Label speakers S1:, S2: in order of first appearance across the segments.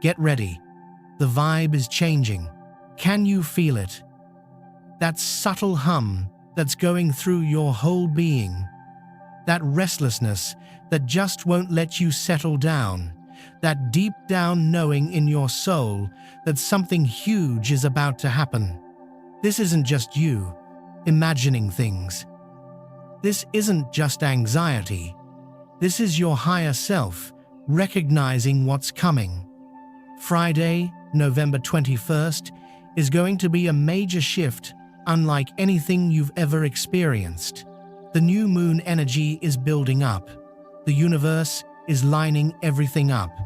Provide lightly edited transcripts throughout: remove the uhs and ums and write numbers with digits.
S1: Get ready. The vibe is changing. Can you feel it? That subtle hum that's going through your whole being. That restlessness that just won't let you settle down. That deep down knowing in your soul that something huge is about to happen. This isn't just you imagining things. This isn't just anxiety. This is your higher self recognizing what's coming. Friday, November 21st, is going to be a major shift unlike anything you've ever experienced. The new moon energy is building up. The universe is lining everything up.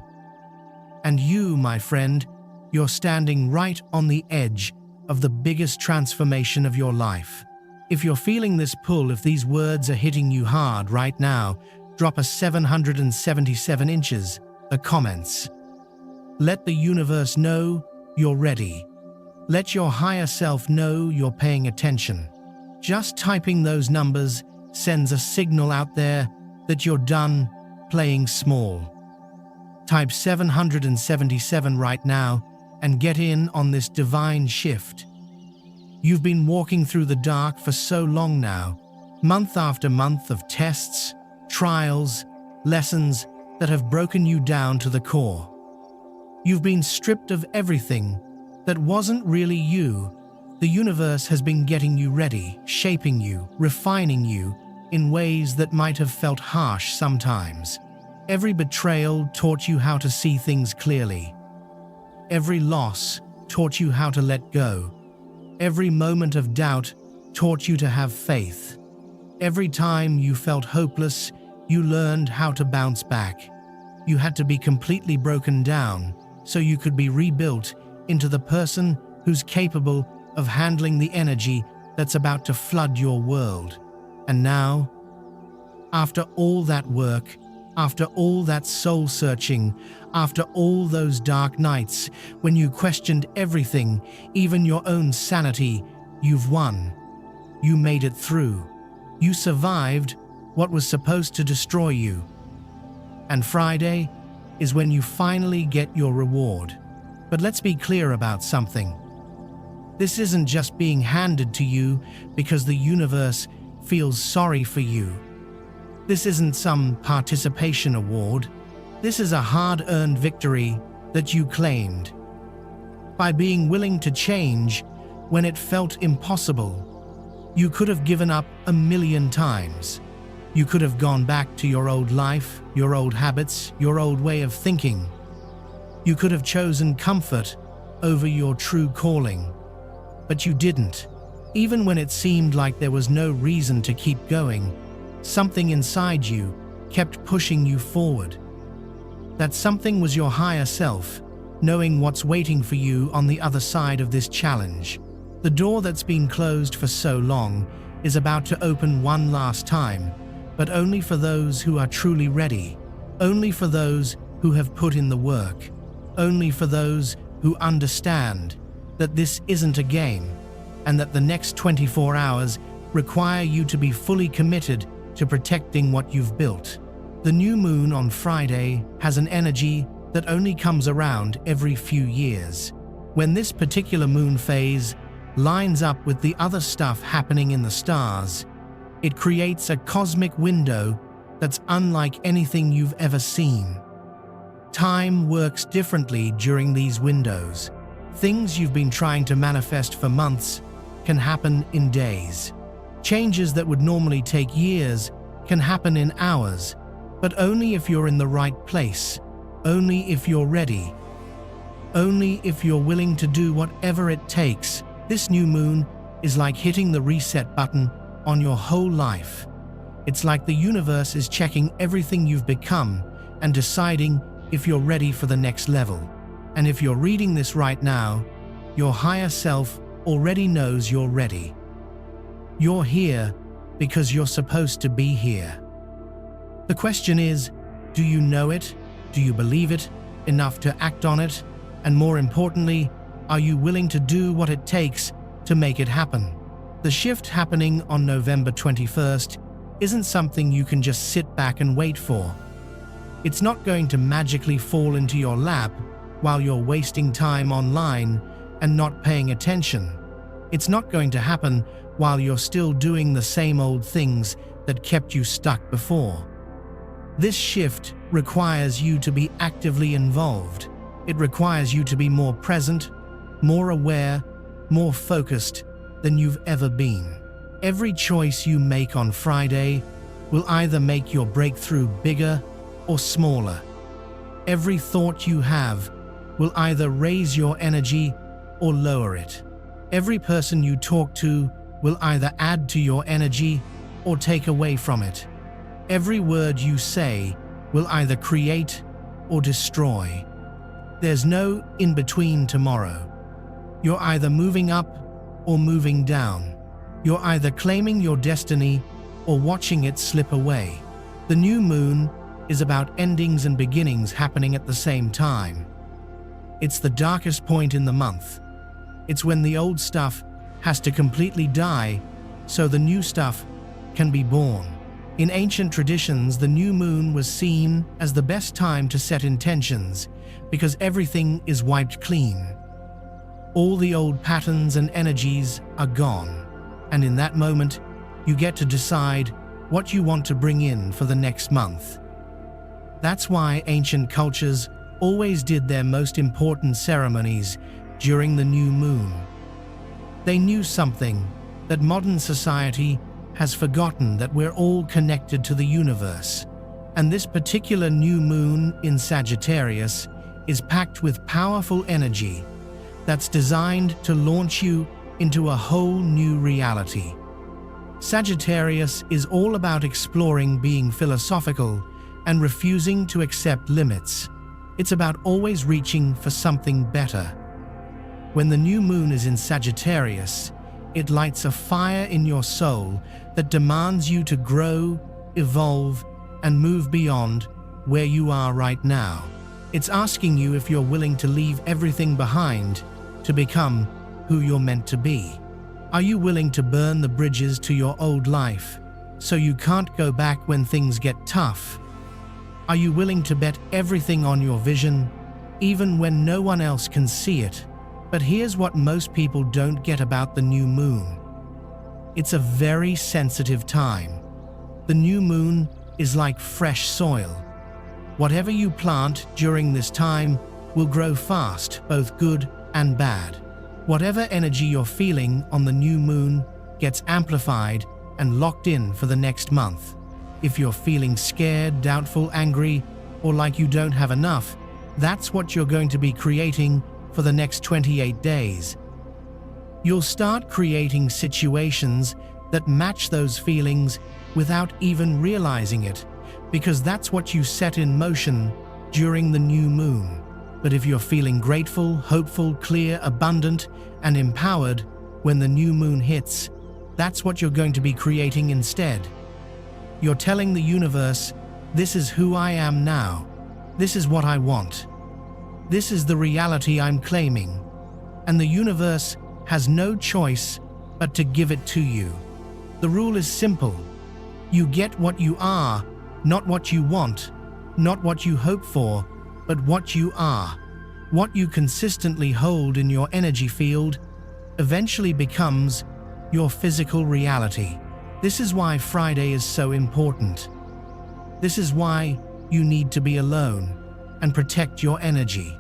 S1: And you, my friend, you're standing right on the edge of the biggest transformation of your life. If you're feeling this pull, if these words are hitting you hard right now, drop a 777 inches, the comments. Let the universe know you're ready. Let your higher self know you're paying attention. Just typing those numbers sends a signal out there that you're done playing small. Type 777 right now and get in on this divine shift. You've been walking through the dark for so long now, month after month of tests, trials, lessons that have broken you down to the core. You've been stripped of everything that wasn't really you. The universe has been getting you ready, shaping you, refining you in ways that might have felt harsh sometimes. Every betrayal taught you how to see things clearly. Every loss taught you how to let go. Every moment of doubt taught you to have faith. Every time you felt hopeless, you learned how to bounce back. You had to be completely broken down so you could be rebuilt into the person who's capable of handling the energy that's about to flood your world. And now, after all that work, after all that soul-searching, after all those dark nights when you questioned everything, even your own sanity, you've won. You made it through. You survived what was supposed to destroy you. And Friday is when you finally get your reward. But let's be clear about something. This isn't just being handed to you because the universe feels sorry for you. This isn't some participation award. This is a hard-earned victory that you claimed. By being willing to change when it felt impossible, you could have given up 1,000,000 times. You could have gone back to your old life, your old habits, your old way of thinking. You could have chosen comfort over your true calling. But you didn't. Even when it seemed like there was no reason to keep going, something inside you kept pushing you forward. That something was your higher self, knowing what's waiting for you on the other side of this challenge. The door that's been closed for so long is about to open one last time, but only for those who are truly ready, only for those who have put in the work, only for those who understand that this isn't a game, and that the next 24 hours require you to be fully committed to protecting what you've built. The new moon on Friday has an energy that only comes around every few years. When this particular moon phase lines up with the other stuff happening in the stars, it creates a cosmic window that's unlike anything you've ever seen. Time works differently during these windows. Things you've been trying to manifest for months can happen in days. Changes that would normally take years can happen in hours, but only if you're in the right place, only if you're ready, only if you're willing to do whatever it takes. This new moon is like hitting the reset button on your whole life. It's like the universe is checking everything you've become and deciding if you're ready for the next level. And if you're reading this right now, your higher self already knows you're ready. You're here because you're supposed to be here. The question is, do you know it? Do you believe it enough to act on it? And more importantly, are you willing to do what it takes to make it happen? The shift happening on November 21st isn't something you can just sit back and wait for. It's not going to magically fall into your lap while you're wasting time online and not paying attention. It's not going to happen while you're still doing the same old things that kept you stuck before. This shift requires you to be actively involved. It requires you to be more present, more aware, more focused than you've ever been. Every choice you make on Friday will either make your breakthrough bigger or smaller. Every thought you have will either raise your energy or lower it. Every person you talk to will either add to your energy or take away from it. Every word you say will either create or destroy. There's no in-between tomorrow. You're either moving up or moving down. You're either claiming your destiny or watching it slip away. The new moon is about endings and beginnings happening at the same time. It's the darkest point in the month. It's when the old stuff has to completely die so the new stuff can be born. In ancient traditions, the new moon was seen as the best time to set intentions because everything is wiped clean. All the old patterns and energies are gone, and in that moment, you get to decide what you want to bring in for the next month. That's why ancient cultures always did their most important ceremonies during the new moon. They knew something that modern society has forgotten, that we're all connected to the universe, and this particular new moon in Sagittarius is packed with powerful energy that's designed to launch you into a whole new reality. Sagittarius is all about exploring, being philosophical, and refusing to accept limits. It's about always reaching for something better. When the new moon is in Sagittarius, it lights a fire in your soul that demands you to grow, evolve, and move beyond where you are right now. It's asking you if you're willing to leave everything behind to become who you're meant to be. Are you willing to burn the bridges to your old life so you can't go back when things get tough? Are you willing to bet everything on your vision, even when no one else can see it? But here's what most people don't get about the new moon. It's a very sensitive time. The new moon is like fresh soil. Whatever you plant during this time will grow fast, both good and bad. Whatever energy you're feeling on the new moon gets amplified and locked in for the next month. If you're feeling scared, doubtful, angry, or like you don't have enough, that's what you're going to be creating for the next 28 days. You'll start creating situations that match those feelings without even realizing it, because that's what you set in motion during the new moon. But if you're feeling grateful, hopeful, clear, abundant, and empowered when the new moon hits, that's what you're going to be creating instead. You're telling the universe, this is who I am now. This is what I want. This is the reality I'm claiming. And the universe has no choice but to give it to you. The rule is simple. You get what you are, not what you want, not what you hope for, but what you are. What you consistently hold in your energy field eventually becomes your physical reality. This is why Friday is so important. This is why you need to be alone and protect your energy.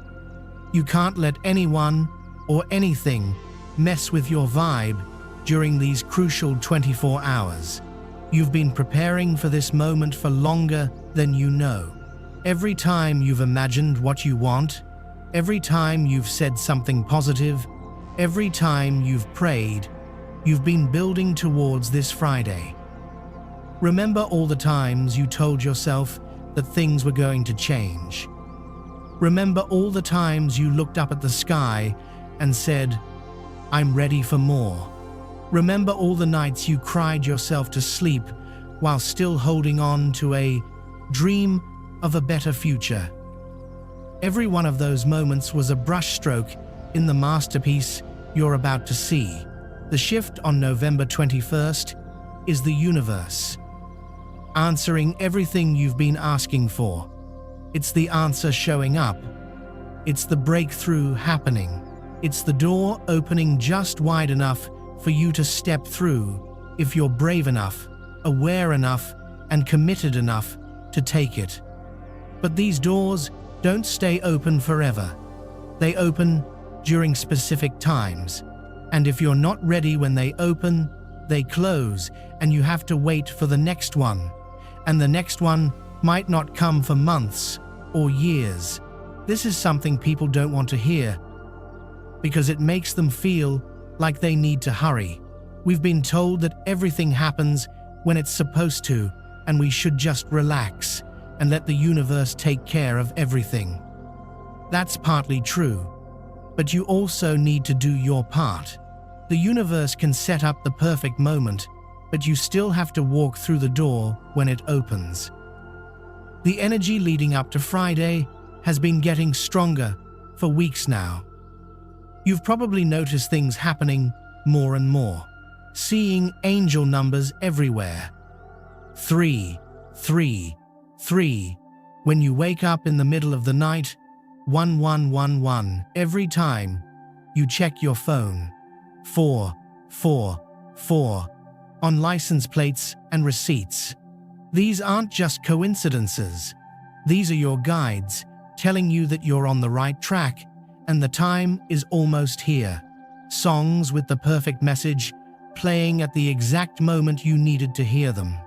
S1: You can't let anyone or anything mess with your vibe during these crucial 24 hours. You've been preparing for this moment for longer than you know. Every time you've imagined what you want, every time you've said something positive, every time you've prayed, you've been building towards this Friday. Remember all the times you told yourself that things were going to change. Remember all the times you looked up at the sky and said, I'm ready for more. Remember all the nights you cried yourself to sleep while still holding on to a dream of a better future. Every one of those moments was a brushstroke in the masterpiece you're about to see. The shift on November 21st is the universe answering everything you've been asking for. It's the answer showing up. It's the breakthrough happening. It's the door opening just wide enough for you to step through if you're brave enough, aware enough, and committed enough to take it. But these doors don't stay open forever. They open during specific times. And if you're not ready when they open, they close, and you have to wait for the next one. And the next one might not come for months or years. This is something people don't want to hear because it makes them feel like they need to hurry. We've been told that everything happens when it's supposed to, and we should just relax and let the universe take care of everything. That's partly true, but you also need to do your part. The universe can set up the perfect moment, but you still have to walk through the door when it opens. The energy leading up to Friday has been getting stronger for weeks now. You've probably noticed things happening more and more, seeing angel numbers everywhere. 3, 3, 3. When you wake up in the middle of the night, 1111 every time you check your phone. 4, 4, 4 on license plates and receipts. These aren't just coincidences. These are your guides telling you that you're on the right track and the time is almost here. Songs with the perfect message playing at the exact moment you needed to hear them.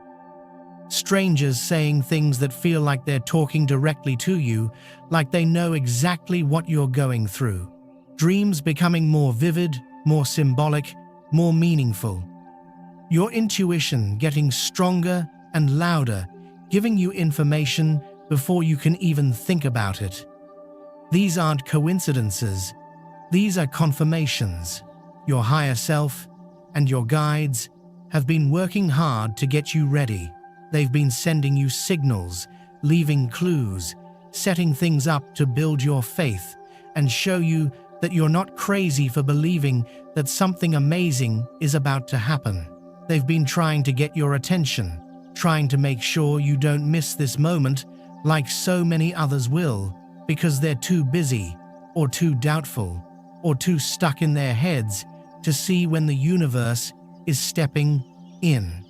S1: Strangers saying things that feel like they're talking directly to you, like they know exactly what you're going through. Dreams becoming more vivid, more symbolic, more meaningful. Your intuition getting stronger and louder, giving you information before you can even think about it. These aren't coincidences. These are confirmations. Your higher self and your guides have been working hard to get you ready. They've been sending you signals, leaving clues, setting things up to build your faith and show you that you're not crazy for believing that something amazing is about to happen. They've been trying to get your attention, trying to make sure you don't miss this moment like so many others will, because they're too busy, or too doubtful, or too stuck in their heads to see when the universe is stepping in.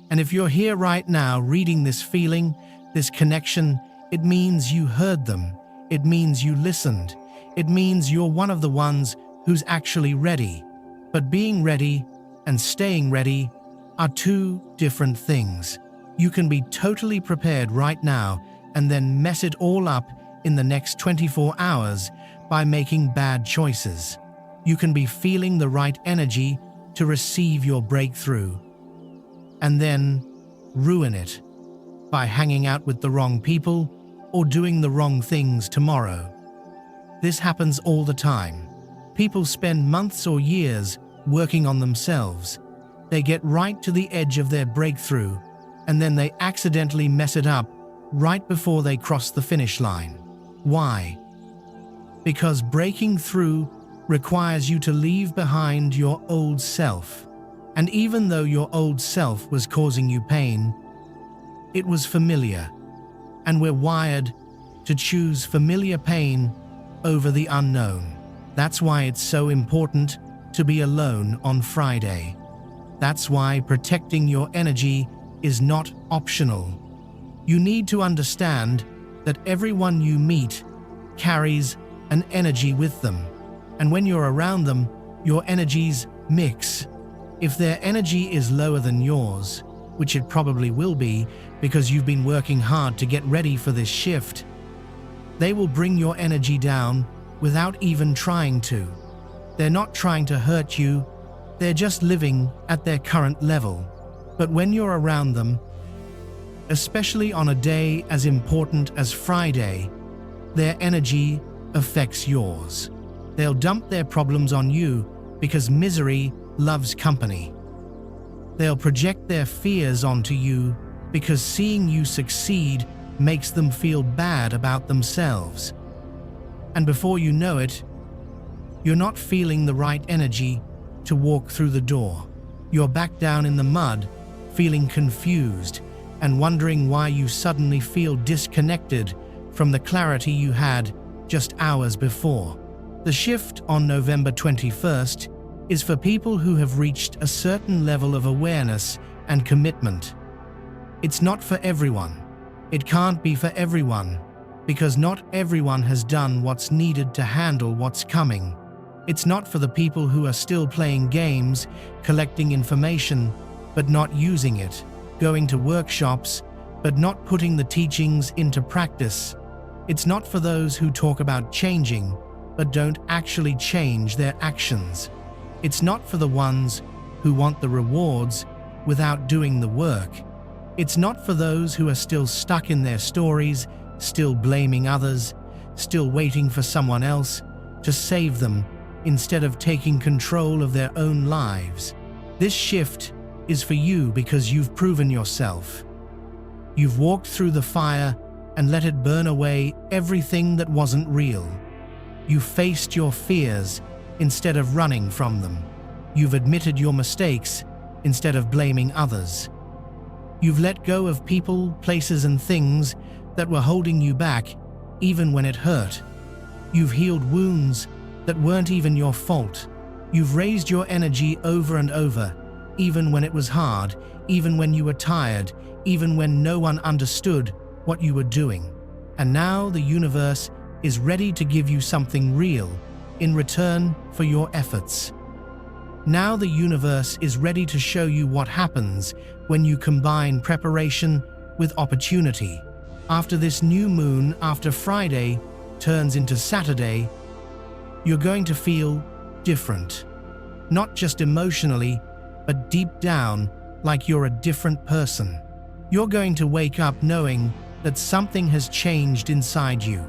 S1: And if you're here right now reading this feeling, this connection, it means you heard them. It means you listened. It means you're one of the ones who's actually ready. But being ready and staying ready are two different things. You can be totally prepared right now and then mess it all up in the next 24 hours by making bad choices. You can be feeling the right energy to receive your breakthrough and then ruin it by hanging out with the wrong people or doing the wrong things tomorrow. This happens all the time. People spend months or years working on themselves. They get right to the edge of their breakthrough, and then they accidentally mess it up right before they cross the finish line. Why? Because breaking through requires you to leave behind your old self. And even though your old self was causing you pain, it was familiar. And we're wired to choose familiar pain over the unknown. That's why it's so important to be alone on Friday. That's why protecting your energy is not optional. You need to understand that everyone you meet carries an energy with them. And when you're around them, your energies mix. If their energy is lower than yours, which it probably will be because you've been working hard to get ready for this shift, they will bring your energy down without even trying to. They're not trying to hurt you, they're just living at their current level. But when you're around them, especially on a day as important as Friday, their energy affects yours. They'll dump their problems on you because misery loves company. They'll project their fears onto you because seeing you succeed makes them feel bad about themselves. And before you know it, you're not feeling the right energy to walk through the door. You're back down in the mud, feeling confused and wondering why you suddenly feel disconnected from the clarity you had just hours before. The shift on November 21st is for people who have reached a certain level of awareness and commitment. It's not for everyone. It can't be for everyone, because not everyone has done what's needed to handle what's coming. It's not for the people who are still playing games, collecting information, but not using it, going to workshops, but not putting the teachings into practice. It's not for those who talk about changing, but don't actually change their actions. It's not for the ones who want the rewards without doing the work. It's not for those who are still stuck in their stories, still blaming others, still waiting for someone else to save them instead of taking control of their own lives. This shift is for you because you've proven yourself. You've walked through the fire and let it burn away everything that wasn't real. You faced your fears instead of running from them. You've admitted your mistakes instead of blaming others. You've let go of people, places, and things that were holding you back, even when it hurt. You've healed wounds that weren't even your fault. You've raised your energy over and over, even when it was hard, even when you were tired, even when no one understood what you were doing. And now the universe is ready to give you something real in return for your efforts. Now the universe is ready to show you what happens when you combine preparation with opportunity. After this new moon, after Friday turns into Saturday, you're going to feel different. Not just emotionally, but deep down, like you're a different person. You're going to wake up knowing that something has changed inside you.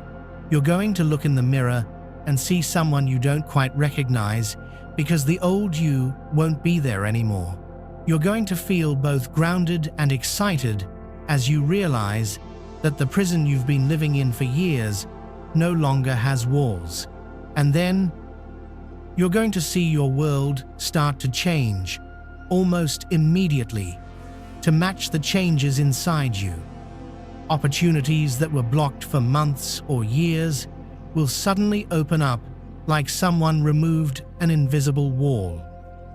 S1: You're going to look in the mirror and see someone you don't quite recognize because the old you won't be there anymore. You're going to feel both grounded and excited as you realize that the prison you've been living in for years no longer has walls. And then you're going to see your world start to change almost immediately to match the changes inside you. Opportunities that were blocked for months or years will suddenly open up like someone removed an invisible wall.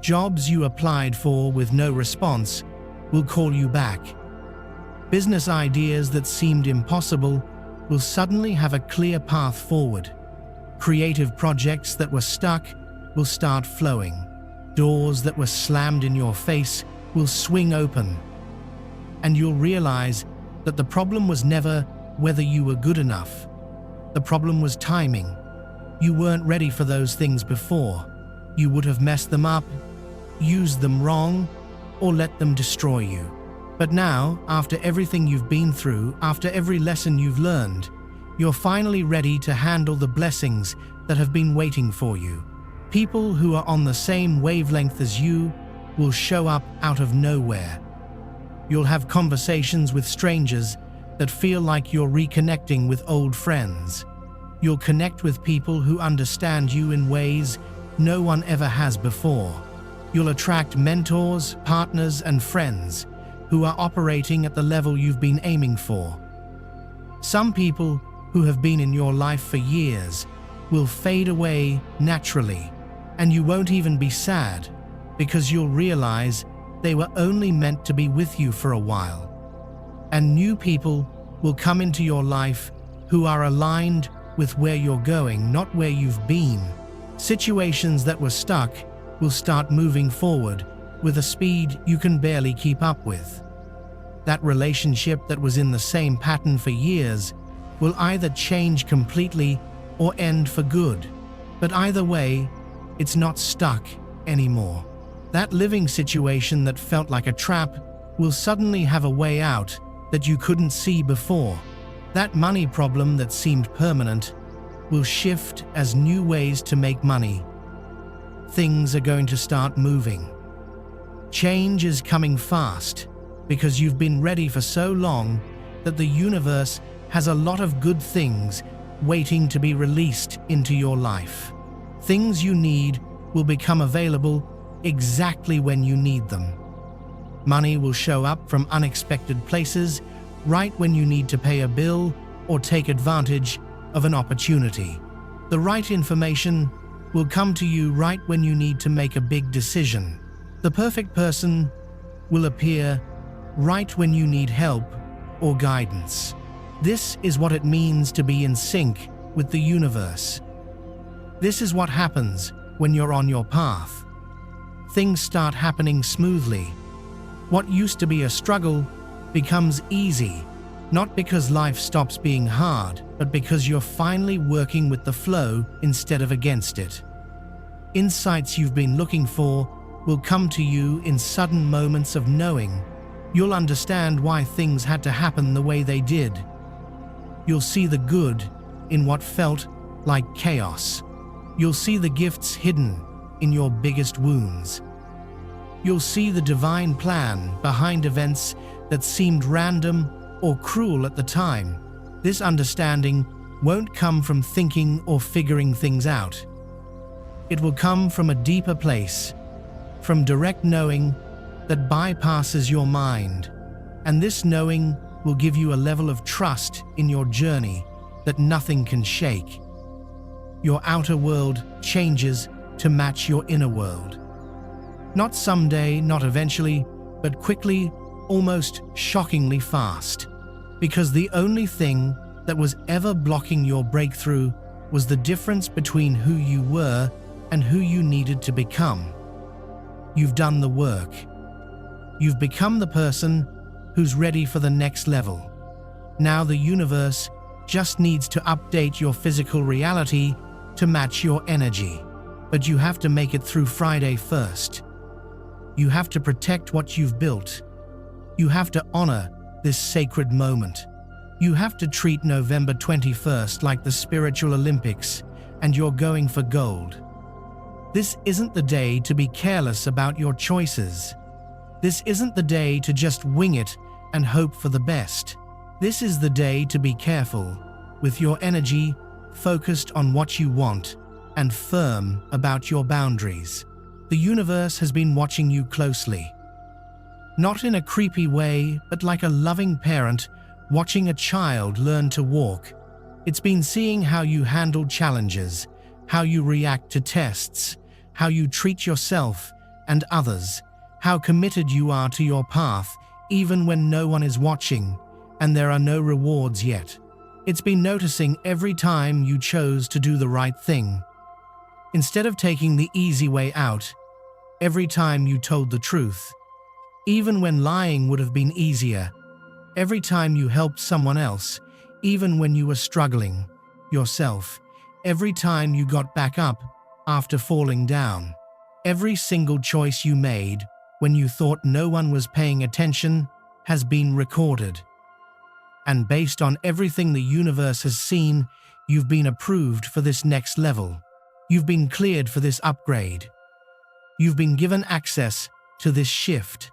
S1: Jobs you applied for with no response will call you back. Business ideas that seemed impossible will suddenly have a clear path forward. Creative projects that were stuck will start flowing. Doors that were slammed in your face will swing open. And you'll realize that the problem was never whether you were good enough. The problem was timing. You weren't ready for those things before. You would have messed them up, used them wrong, or let them destroy you. But now, after everything you've been through, after every lesson you've learned, you're finally ready to handle the blessings that have been waiting for you. People who are on the same wavelength as you will show up out of nowhere. You'll have conversations with strangers that feel like you're reconnecting with old friends. You'll connect with people who understand you in ways no one ever has before. You'll attract mentors, partners, and friends who are operating at the level you've been aiming for. Some people who have been in your life for years will fade away naturally, and you won't even be sad because you'll realize they were only meant to be with you for a while. And new people will come into your life who are aligned with where you're going, not where you've been. Situations that were stuck will start moving forward with a speed you can barely keep up with. That relationship that was in the same pattern for years will either change completely or end for good. But either way, it's not stuck anymore. That living situation that felt like a trap will suddenly have a way out that you couldn't see before. That money problem that seemed permanent will shift as new ways to make money. Things are going to start moving. Change is coming fast because you've been ready for so long that the universe has a lot of good things waiting to be released into your life. Things you need will become available exactly when you need them. Money will show up from unexpected places right when you need to pay a bill or take advantage of an opportunity. The right information will come to you right when you need to make a big decision. The perfect person will appear right when you need help or guidance. This is what it means to be in sync with the universe. This is what happens when you're on your path. Things start happening smoothly. What used to be a struggle becomes easy, not because life stops being hard, but because you're finally working with the flow instead of against it. Insights you've been looking for will come to you in sudden moments of knowing. You'll understand why things had to happen the way they did. You'll see the good in what felt like chaos. You'll see the gifts hidden in your biggest wounds. You'll see the divine plan behind events that seemed random or cruel at the time. This understanding won't come from thinking or figuring things out. It will come from a deeper place, from direct knowing that bypasses your mind. And this knowing will give you a level of trust in your journey that nothing can shake. Your outer world changes to match your inner world. Not someday, not eventually, but quickly, almost shockingly fast. Because the only thing that was ever blocking your breakthrough was the difference between who you were and who you needed to become. You've done the work. You've become the person who's ready for the next level. Now the universe just needs to update your physical reality to match your energy. But you have to make it through Friday first. You have to protect what you've built. You have to honor this sacred moment. You have to treat November 21st like the spiritual Olympics, and you're going for gold. This isn't the day to be careless about your choices. This isn't the day to just wing it and hope for the best. This is the day to be careful, with your energy focused on what you want and firm about your boundaries. The universe has been watching you closely. Not in a creepy way, but like a loving parent watching a child learn to walk. It's been seeing how you handle challenges, how you react to tests, how you treat yourself and others, how committed you are to your path even when no one is watching and there are no rewards yet. It's been noticing every time you chose to do the right thing. Instead of taking the easy way out, every time you told the truth, even when lying would have been easier, every time you helped someone else, even when you were struggling yourself, every time you got back up after falling down, every single choice you made when you thought no one was paying attention has been recorded. And based on everything the universe has seen, you've been approved for this next level. You've been cleared for this upgrade. You've been given access to this shift.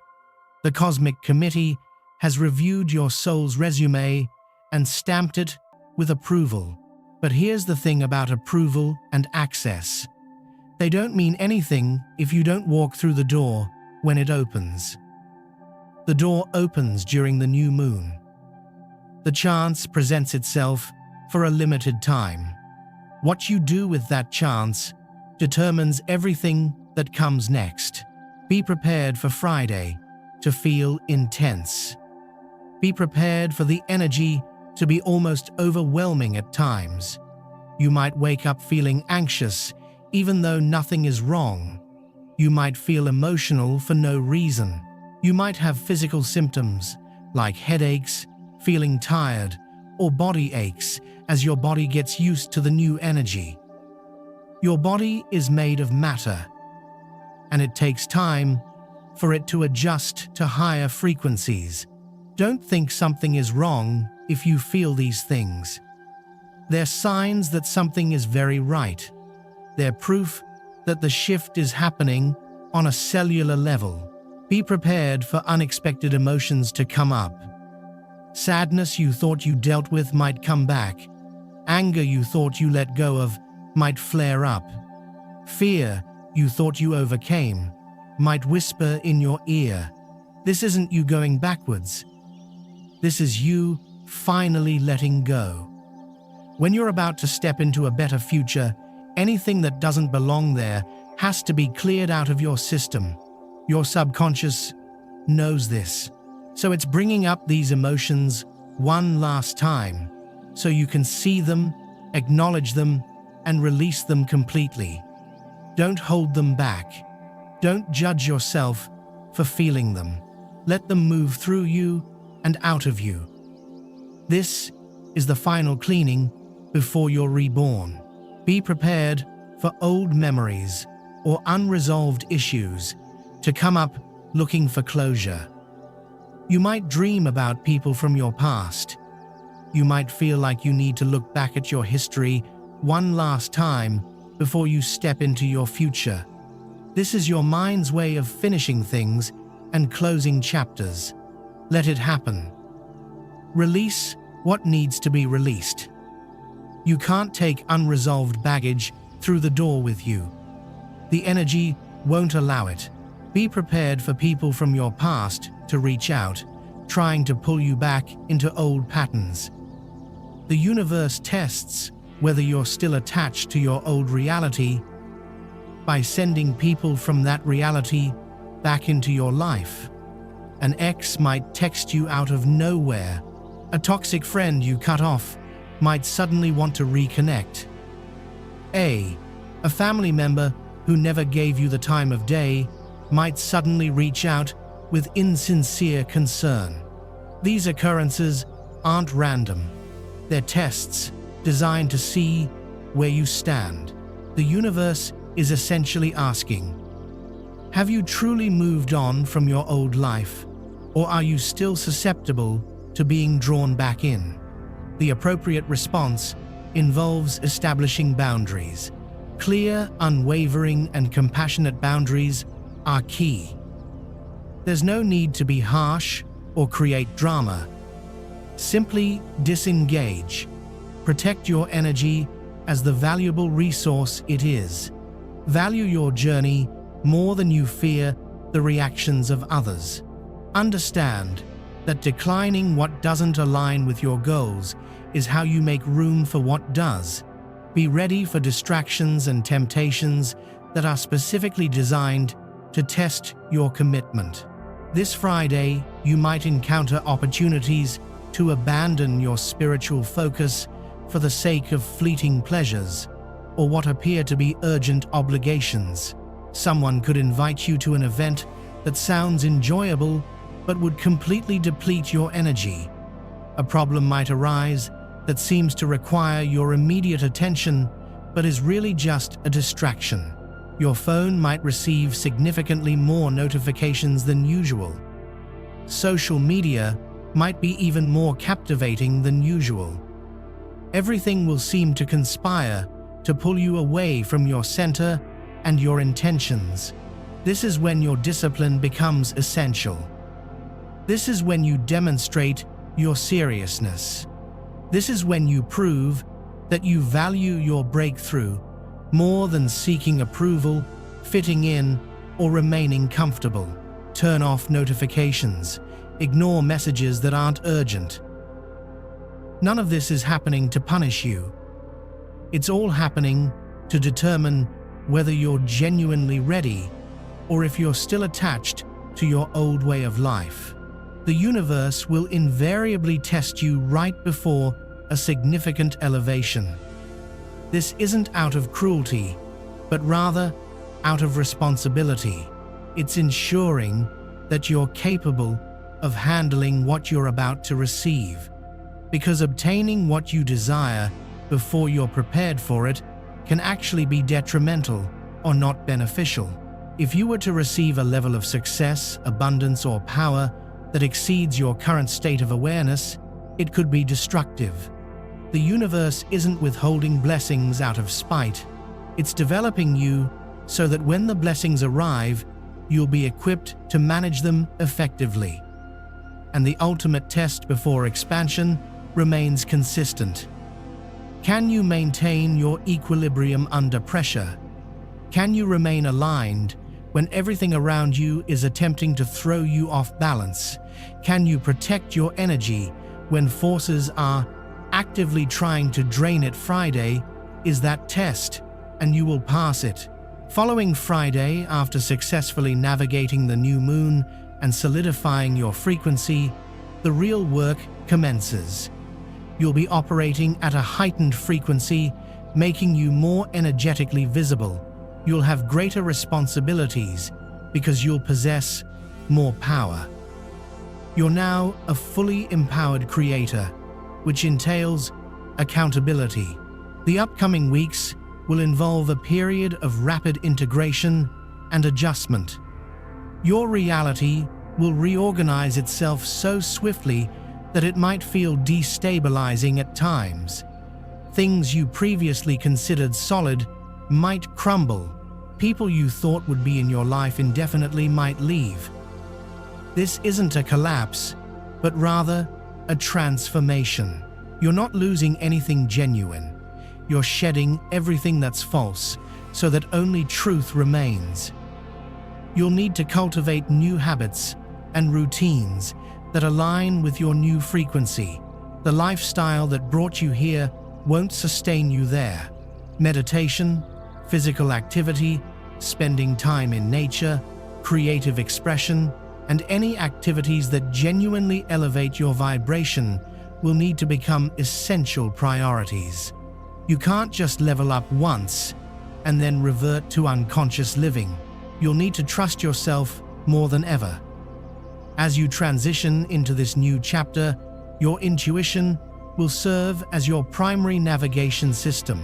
S1: The Cosmic Committee has reviewed your soul's resume and stamped it with approval. But here's the thing about approval and access. They don't mean anything if you don't walk through the door when it opens. The door opens during the new moon. The chance presents itself for a limited time. What you do with that chance determines everything that comes next. Be prepared for Friday to feel intense. Be prepared for the energy to be almost overwhelming at times. You might wake up feeling anxious even though nothing is wrong. You might feel emotional for no reason. You might have physical symptoms like headaches, feeling tired, or body aches as your body gets used to the new energy. Your body is made of matter, and it takes time for it to adjust to higher frequencies. Don't think something is wrong if you feel these things. They're signs that something is very right. They're proof that the shift is happening on a cellular level. Be prepared for unexpected emotions to come up. Sadness you thought you dealt with might come back. Anger you thought you let go of might flare up. Fear you thought you overcame might whisper in your ear. This isn't you going backwards. This is you finally letting go. When you're about to step into a better future, anything that doesn't belong there has to be cleared out of your system. Your subconscious knows this, so it's bringing up these emotions one last time, so you can see them, acknowledge them, and release them completely. Don't hold them back. Don't judge yourself for feeling them. Let them move through you and out of you. This is the final cleaning before you're reborn. Be prepared for old memories or unresolved issues to come up looking for closure. You might dream about people from your past. You might feel like you need to look back at your history one last time before you step into your future. This is your mind's way of finishing things and closing chapters. Let it happen. Release what needs to be released. You can't take unresolved baggage through the door with you. The energy won't allow it. Be prepared for people from your past to reach out, trying to pull you back into old patterns. The universe tests whether you're still attached to your old reality by sending people from that reality back into your life. An ex might text you out of nowhere. A toxic friend you cut off might suddenly want to reconnect. A family member who never gave you the time of day might suddenly reach out with insincere concern. These occurrences aren't random. They're tests designed to see where you stand. The universe is essentially asking, have you truly moved on from your old life, or are you still susceptible to being drawn back in? The appropriate response involves establishing boundaries. Clear, unwavering, and compassionate boundaries are key. There's no need to be harsh or create drama. Simply disengage. Protect your energy as the valuable resource it is. Value your journey more than you fear the reactions of others. Understand that declining what doesn't align with your goals is how you make room for what does. Be ready for distractions and temptations that are specifically designed to test your commitment. This Friday, you might encounter opportunities to abandon your spiritual focus for the sake of fleeting pleasures or what appear to be urgent obligations. Someone could invite you to an event that sounds enjoyable but would completely deplete your energy. A problem might arise that seems to require your immediate attention but is really just a distraction. Your phone might receive significantly more notifications than usual. Social media might be even more captivating than usual. Everything will seem to conspire to pull you away from your center and your intentions. This is when your discipline becomes essential. This is when you demonstrate your seriousness. This is when you prove that you value your breakthrough more than seeking approval, fitting in, or remaining comfortable. Turn off notifications. Ignore messages that aren't urgent. None of this is happening to punish you. It's all happening to determine whether you're genuinely ready or if you're still attached to your old way of life. The universe will invariably test you right before a significant elevation. This isn't out of cruelty, but rather out of responsibility. It's ensuring that you're capable of handling what you're about to receive, because obtaining what you desire before you're prepared for it can actually be detrimental or not beneficial. If you were to receive a level of success, abundance, or power that exceeds your current state of awareness, it could be destructive. The universe isn't withholding blessings out of spite. It's developing you so that when the blessings arrive, you'll be equipped to manage them effectively. And the ultimate test before expansion remains consistent. Can you maintain your equilibrium under pressure? Can you remain aligned when everything around you is attempting to throw you off balance? Can you protect your energy when forces are actively trying to drain it. Friday is that test, and you will pass it. Following Friday, after successfully navigating the new moon and solidifying your frequency, the real work commences. You'll be operating at a heightened frequency, making you more energetically visible. You'll have greater responsibilities because you'll possess more power. You're now a fully empowered creator, which entails accountability. The upcoming weeks will involve a period of rapid integration and adjustment. Your reality will reorganize itself so swiftly that it might feel destabilizing at times. Things you previously considered solid might crumble. People you thought would be in your life indefinitely might leave. This isn't a collapse, but rather a transformation. You're not losing anything genuine. You're shedding everything that's false so that only truth remains. You'll need to cultivate new habits and routines that align with your new frequency. The lifestyle that brought you here won't sustain you there. Meditation, physical activity, spending time in nature, creative expression, and any activities that genuinely elevate your vibration will need to become essential priorities. You can't just level up once and then revert to unconscious living. You'll need to trust yourself more than ever. As you transition into this new chapter, your intuition will serve as your primary navigation system.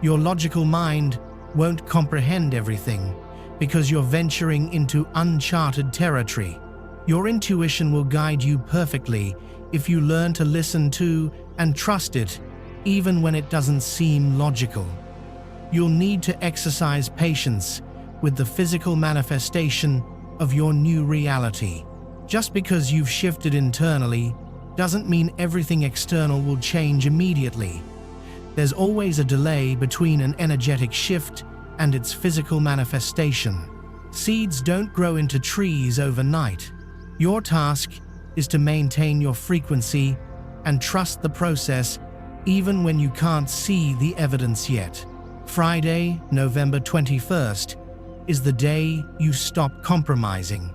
S1: Your logical mind won't comprehend everything because you're venturing into uncharted territory. Your intuition will guide you perfectly if you learn to listen to and trust it, even when it doesn't seem logical. You'll need to exercise patience with the physical manifestation of your new reality. Just because you've shifted internally doesn't mean everything external will change immediately. There's always a delay between an energetic shift and its physical manifestation. Seeds don't grow into trees overnight. Your task is to maintain your frequency and trust the process even when you can't see the evidence yet. Friday, November 21st, is the day you stop compromising.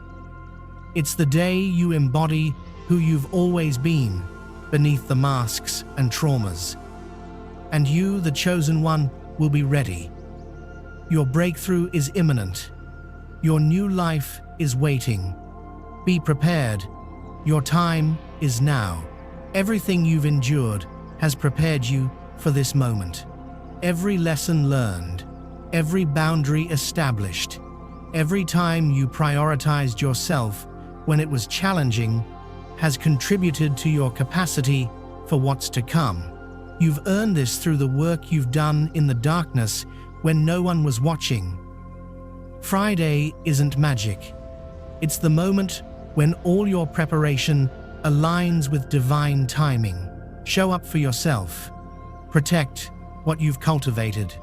S1: It's the day you embody who you've always been, beneath the masks and traumas. And you, the chosen one, will be ready. Your breakthrough is imminent. Your new life is waiting. Be prepared. Your time is now. Everything you've endured has prepared you for this moment. Every lesson learned, every boundary established, every time you prioritized yourself when it was challenging has contributed to your capacity for what's to come. You've earned this through the work you've done in the darkness when no one was watching. Friday isn't magic. It's the moment when all your preparation aligns with divine timing. Show up for yourself. Protect what you've cultivated.